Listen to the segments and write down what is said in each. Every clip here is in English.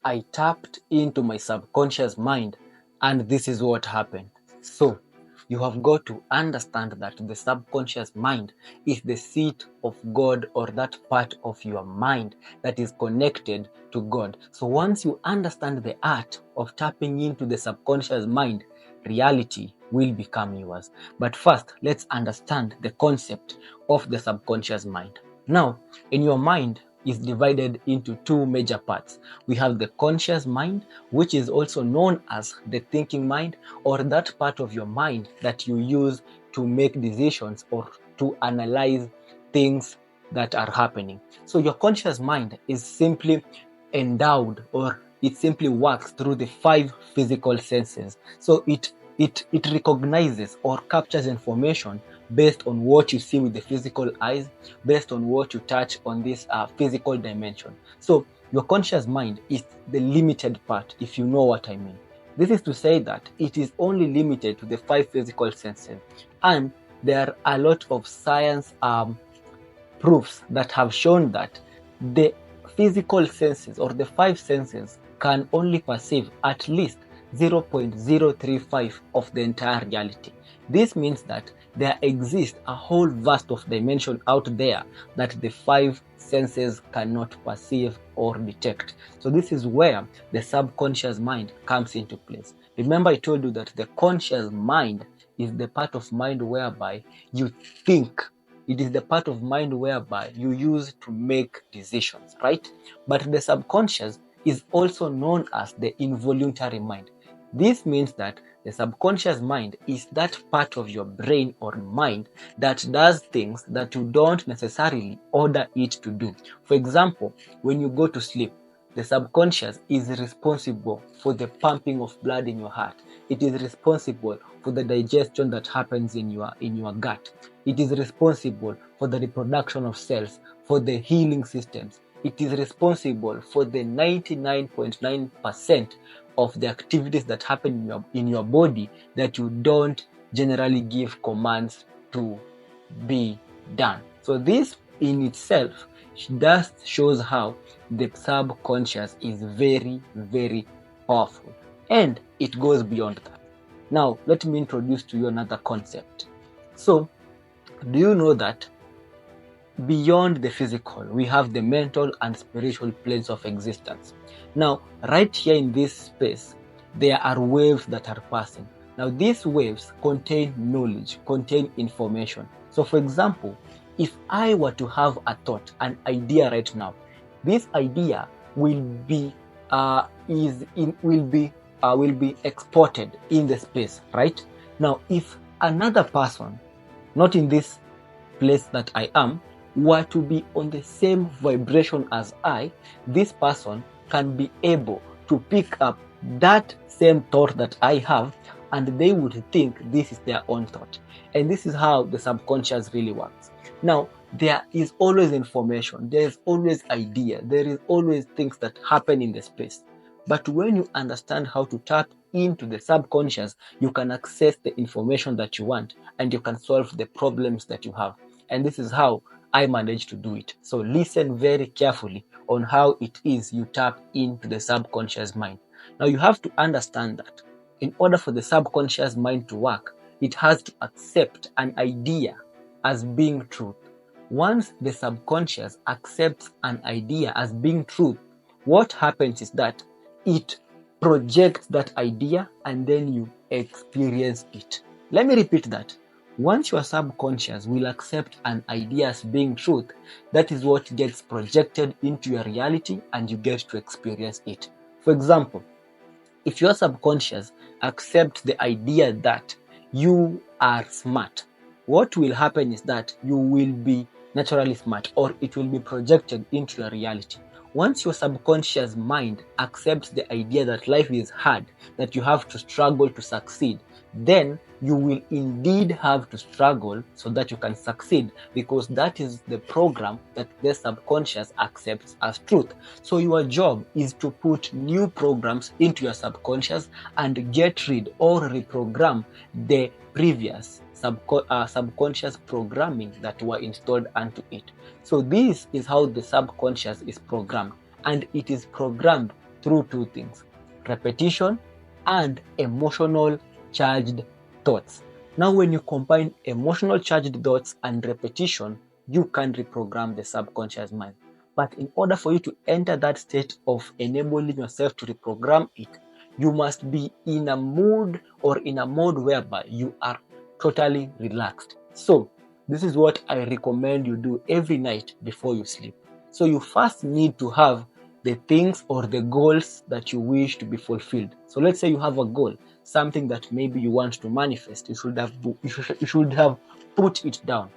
I tapped into my subconscious mind, and this is what happened. So, you have got to understand that the subconscious mind is the seat of God, or that part of your mind that is connected to God. So once you understand the art of tapping into the subconscious mind, reality will become yours. But first, let's understand the concept of the subconscious mind. Now, in your mind is divided into two major parts. We have the conscious mind, which is also known as the thinking mind, or that part of your mind that you use to make decisions or to analyze things that are happening. So your conscious mind is simply endowed, or it simply works through the five physical senses. So it recognizes or captures information based on what you see with the physical eyes, based on what you touch on this physical dimension. So your conscious mind is the limited part, if you know what I mean. This is to say that it is only limited to the five physical senses, and there are a lot of science proofs that have shown that the physical senses, or the five senses, can only perceive at least 0.035 of the entire reality. This means that there exists a whole vast of dimension out there that the five senses cannot perceive or detect. So this is where the subconscious mind comes into place. Remember, I told you that the conscious mind is the part of mind whereby you think. It is the part of mind whereby you use to make decisions, right? But the subconscious is also known as the involuntary mind. This means that the subconscious mind is that part of your brain or mind that does things that you don't necessarily order it to do. For example, when you go to sleep, the subconscious is responsible for the pumping of blood in your heart. It is responsible for the digestion that happens in your gut. It is responsible for the reproduction of cells, for the healing systems. It is responsible for the 99.9% of the activities that happen in your body that you don't generally give commands to be done. So this in itself just shows how the subconscious is very, very powerful, and it goes beyond that. Now, let me introduce to you another concept. So, do you know that beyond the physical, we have the mental and spiritual planes of existence? Now, right here in this space, there are waves that are passing. Now, these waves contain knowledge, contain information. So, for example, if I were to have a thought, an idea right now, this idea will be exported in the space, right? Now, if another person, not in this place that I am, were to be on the same vibration as I, this person can be able to pick up that same thought that I have, and they would think this is their own thought. And this is how the subconscious really works. Now, there is always information, there is always idea, there is always things that happen in the space. But when you understand how to tap into the subconscious, you can access the information that you want, and you can solve the problems that you have. And this is how I managed to do it. So listen very carefully on how it is you tap into the subconscious mind. Now, you have to understand that in order for the subconscious mind to work, it has to accept an idea as being truth. Once the subconscious accepts an idea as being truth, what happens is that it projects that idea, and then you experience it. Let me repeat that. Once your subconscious will accept an idea as being truth, that is what gets projected into your reality, and you get to experience it. For example, if your subconscious accepts the idea that you are smart, what will happen is that you will be naturally smart, or it will be projected into your reality. Once your subconscious mind accepts the idea that life is hard, that you have to struggle to succeed, then you will indeed have to struggle so that you can succeed, because that is the program that the subconscious accepts as truth. So your job is to put new programs into your subconscious and get rid or reprogram the previous subconscious programming that were installed onto it. So this is how the subconscious is programmed, and it is programmed through two things: repetition and emotional charged thoughts. Now, when you combine emotional charged thoughts and repetition, you can reprogram the subconscious mind. But in order for you to enter that state of enabling yourself to reprogram it, you must be in a mood or in a mode whereby you are totally relaxed. So, this is what I recommend you do every night before you sleep. So, you first need to have the things or the goals that you wish to be fulfilled. So, let's say you have a goal, something that maybe you want to manifest. You should have put it down.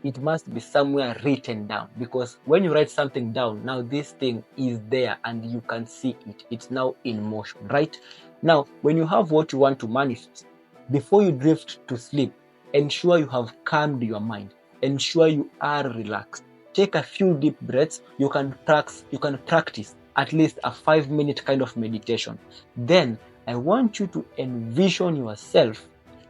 It must be somewhere written down, because when you write something down, now this thing is there and you can see it. It's now in motion, right? Now, when you have what you want to manifest, before you drift to sleep, ensure you have calmed your mind. Ensure you are relaxed. Take a few deep breaths. You can practice at least a 5-minute kind of meditation. Then I want you to envision yourself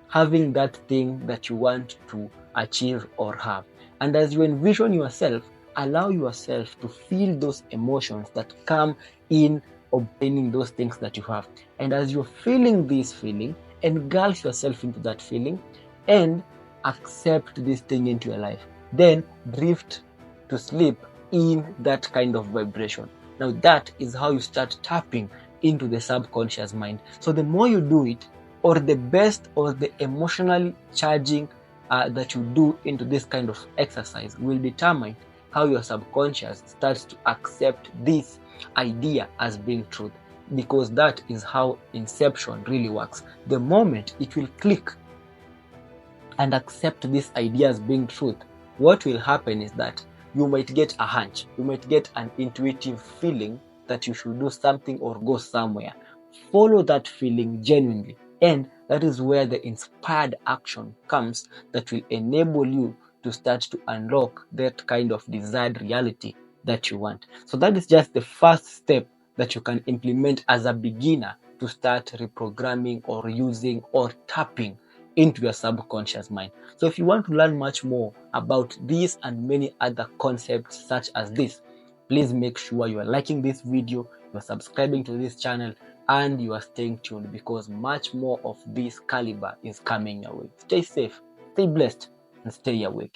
having that thing that you want to achieve or have. And as you envision yourself, allow yourself to feel those emotions that come in obtaining those things that you have. And as you're feeling this feeling, engulf yourself into that feeling and accept this thing into your life. Then drift to sleep in that kind of vibration. Now, that is how you start tapping into the subconscious mind. So the more you do it, or the best or the emotionally charging that you do into this kind of exercise will determine how your subconscious starts to accept this idea as being truth, because that is how inception really works. The moment it will click and accept this idea as being truth, what will happen is that you might get a hunch, you might get an intuitive feeling that you should do something or go somewhere. Follow that feeling genuinely, and that is where the inspired action comes that will enable you to start to unlock that kind of desired reality that you want. So that is just the first step that you can implement as a beginner to start reprogramming or using or tapping into your subconscious mind. So if you want to learn much more about this and many other concepts such as this, please make sure you are liking this video, you are subscribing to this channel, and you are staying tuned, because much more of this caliber is coming your way. Stay safe, stay blessed, and stay awake.